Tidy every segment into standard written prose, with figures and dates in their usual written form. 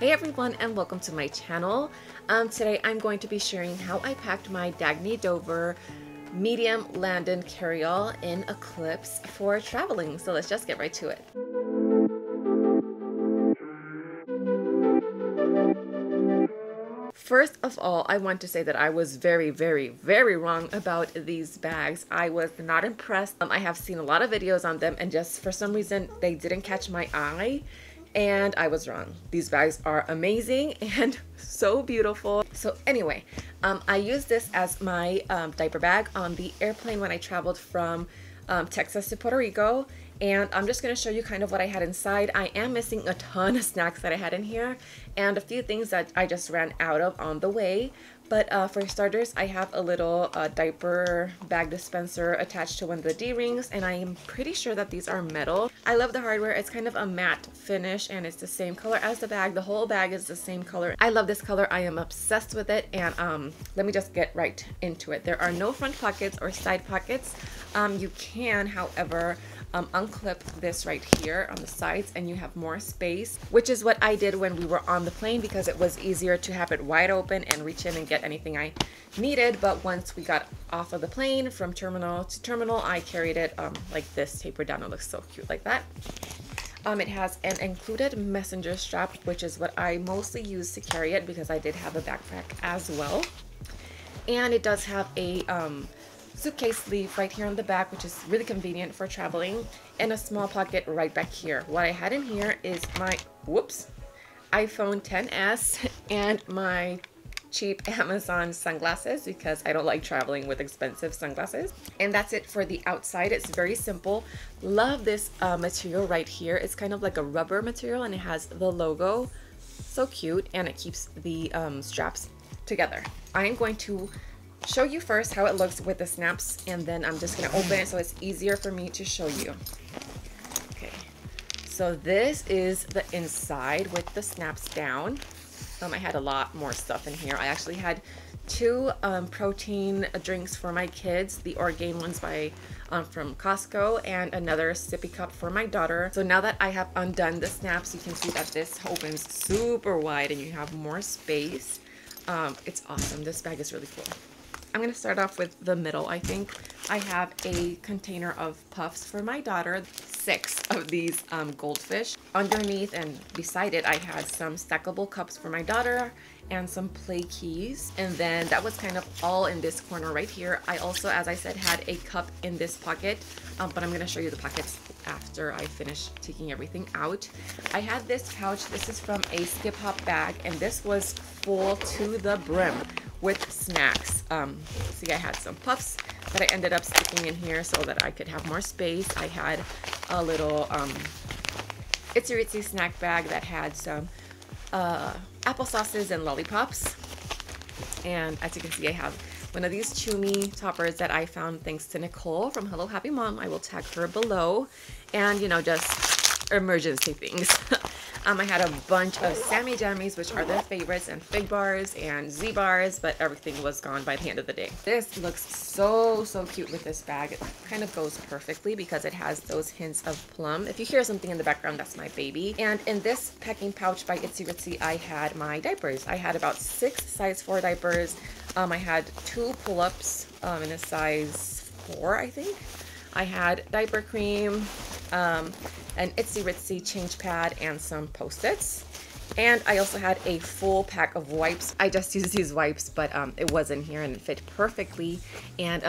Hey everyone, and welcome to my channel. Today I'm going to be sharing how I packed my Dagne Dover medium Landon Carryall in Eclipse for traveling. So let's just get right to it. First of all, I want to say that I was very wrong about these bags. I was not impressed. I have seen a lot of videos on them and just for some reason they didn't catch my eye. And I was wrong. These bags are amazing and so beautiful. So anyway, I used this as my diaper bag on the airplane when I traveled from Texas to Puerto Rico. And I'm just going to show you kind of what I had inside. I am missing a ton of snacks that I had in here and a few things that I just ran out of on the way. But for starters, I have a little diaper bag dispenser attached to one of the D-rings, and I am pretty sure that these are metal. I love the hardware. It's kind of a matte finish and it's the same color as the bag. The whole bag is the same color. I love this color. I am obsessed with it, and let me just get right into it. There are no front pockets or side pockets. You can, however, unclip this right here on the sides and you have more space, which is what I did when we were on the plane because it was easier to have it wide open and reach in and get anything I needed. But once we got off of the plane from terminal to terminal, I carried it like this, tapered down. It looks so cute like that. It has an included messenger strap, which is what I mostly use to carry it because I did have a backpack as well. And it does have a suitcase sleeve right here on the back, which is really convenient for traveling, and a small pocket right back here. What I had in here is my iPhone XS and my cheap Amazon sunglasses because I don't like traveling with expensive sunglasses. And that's it for the outside. It's very simple. Love this material right here. It's kind of like a rubber material and it has the logo. So cute, and it keeps the straps together. I am going to show you first how it looks with the snaps, and then I'm just going to open it so it's easier for me to show you. Okay, so this is the inside with the snaps down. I had a lot more stuff in here. I actually had two protein drinks for my kids, the Orgain ones by from Costco, and another sippy cup for my daughter. So now that I have undone the snaps, you can see that this opens super wide and you have more space. It's awesome. This bag is really cool. I'm going to start off with the middle. I think I have a container of puffs for my daughter, 6 of these goldfish. Underneath and beside it, I had some stackable cups for my daughter and some play keys. And then that was kind of all in this corner right here. I also, as I said, had a cup in this pocket, but I'm going to show you the pockets after I finish taking everything out. I had this pouch. This is from a Skip Hop bag, and this was full to the brim with snacks. See, I had some puffs that I ended up sticking in here so that I could have more space. I had a little itsy ritzy snack bag that had some applesauces and lollipops. And as you can see, I have one of these Chew Me toppers that I found thanks to Nicole from Hello Happy Mom. I will tag her below. And, you know, just emergency things. I had a bunch of Sammy Jammies, which are their favorites, and Fig Bars and Z Bars, but everything was gone by the end of the day. This looks so cute with this bag. It kind of goes perfectly because it has those hints of plum. If you hear something in the background, that's my baby. And in this packing pouch by Itsy Ritzy, I had my diapers. I had about 6 size 4 diapers. I had 2 pull-ups in a size 4, I think. I had diaper cream, an Itsy Ritzy change pad, and some Post-its. And I also had a full pack of wipes. I just used these wipes, but it was in here and it fit perfectly. And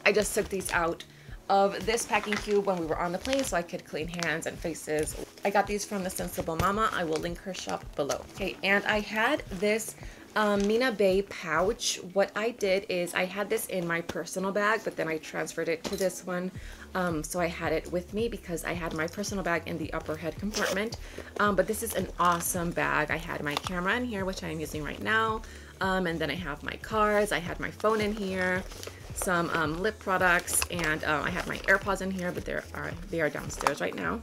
I just took these out of this packing cube when we were on the plane so I could clean hands and faces. I got these from the Sensible Mama. I will link her shop below. Okay, and I had this Mina Bay pouch. What I did is I had this in my personal bag, but then I transferred it to this one. So I had it with me because I had my personal bag in the upper head compartment. But this is an awesome bag. I had my camera in here, which I'm using right now. And then I have my cards. I had my phone in here, some lip products, and I had my AirPods in here, but they are downstairs right now.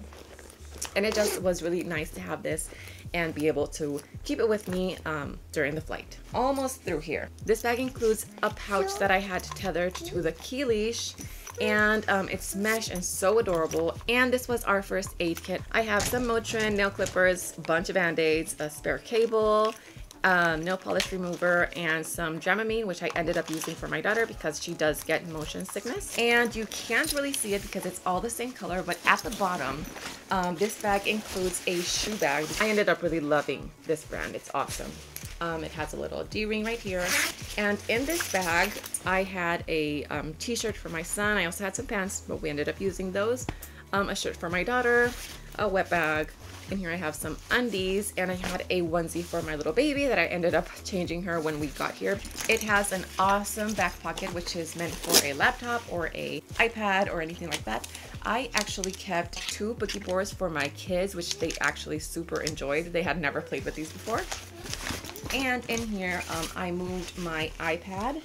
And it just was really nice to have this and be able to keep it with me during the flight. Almost through here. This bag includes a pouch that I had tethered to the key leash and it's mesh and so adorable. And this was our first aid kit. I have some Motrin nail clippers, a bunch of band-aids, a spare cable, nail polish remover, and some Dramamine, which I ended up using for my daughter because she does get motion sickness. And you can't really see it because it's all the same color, but at the bottom, this bag includes a shoe bag. I ended up really loving this brand. It's awesome. It has a little D-ring right here. And in this bag, I had a t-shirt for my son. I also had some pants, but we ended up using those. A shirt for my daughter, a wet bag. In here I have some undies, and I had a onesie for my little baby that I ended up changing her when we got here. It has an awesome back pocket, which is meant for a laptop or a iPad or anything like that. I actually kept 2 boogie boards for my kids, which they actually super enjoyed. They had never played with these before. And in here, I moved my iPad,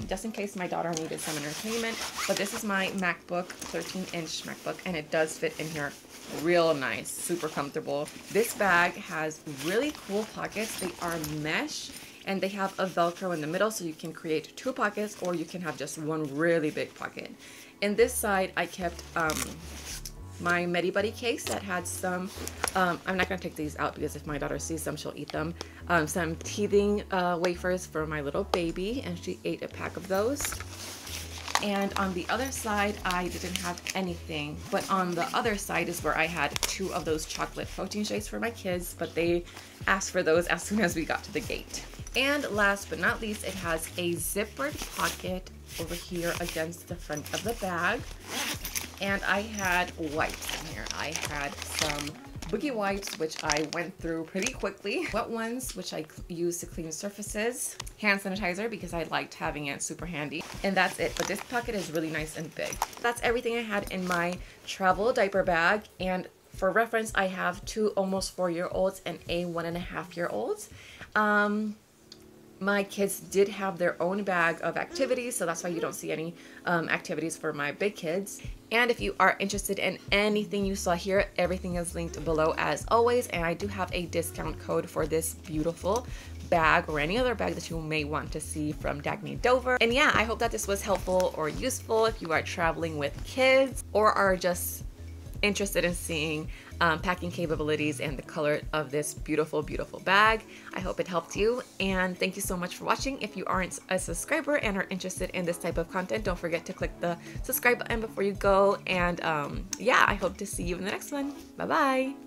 just in case my daughter needed some entertainment. But this is my MacBook, 13-inch MacBook, and it does fit in here real nice, super comfortable. This bag has really cool pockets. They are mesh, and they have a Velcro in the middle, so you can create 2 pockets, or you can have just one really big pocket. In this side, I kept my Medi Buddy case that had some, I'm not going to take these out because if my daughter sees them, she'll eat them. Some teething wafers for my little baby, and she ate a pack of those. And on the other side, I didn't have anything, but on the other side is where I had 2 of those chocolate protein shakes for my kids, but they asked for those as soon as we got to the gate. And last but not least, it has a zippered pocket over here against the front of the bag. And I had wipes in here. I had some boogie wipes, which I went through pretty quickly. Wet ones, which I use to clean surfaces. Hand sanitizer, because I liked having it super handy. And that's it. But this pocket is really nice and big. That's everything I had in my travel diaper bag. And for reference, I have 2 almost 4-year-olds and a 1.5-year-old. My kids did have their own bag of activities, so that's why you don't see any activities for my big kids. And if you are interested in anything you saw here, everything is linked below as always, and I do have a discount code for this beautiful bag or any other bag that you may want to see from Dagne Dover. And yeah, I hope that this was helpful or useful if you are traveling with kids or are just interested in seeing packing capabilities and the color of this beautiful, beautiful bag. I hope it helped you, and thank you so much for watching. If you aren't a subscriber and are interested in this type of content, don't forget to click the subscribe button before you go, and yeah, I hope to see you in the next one. Bye bye.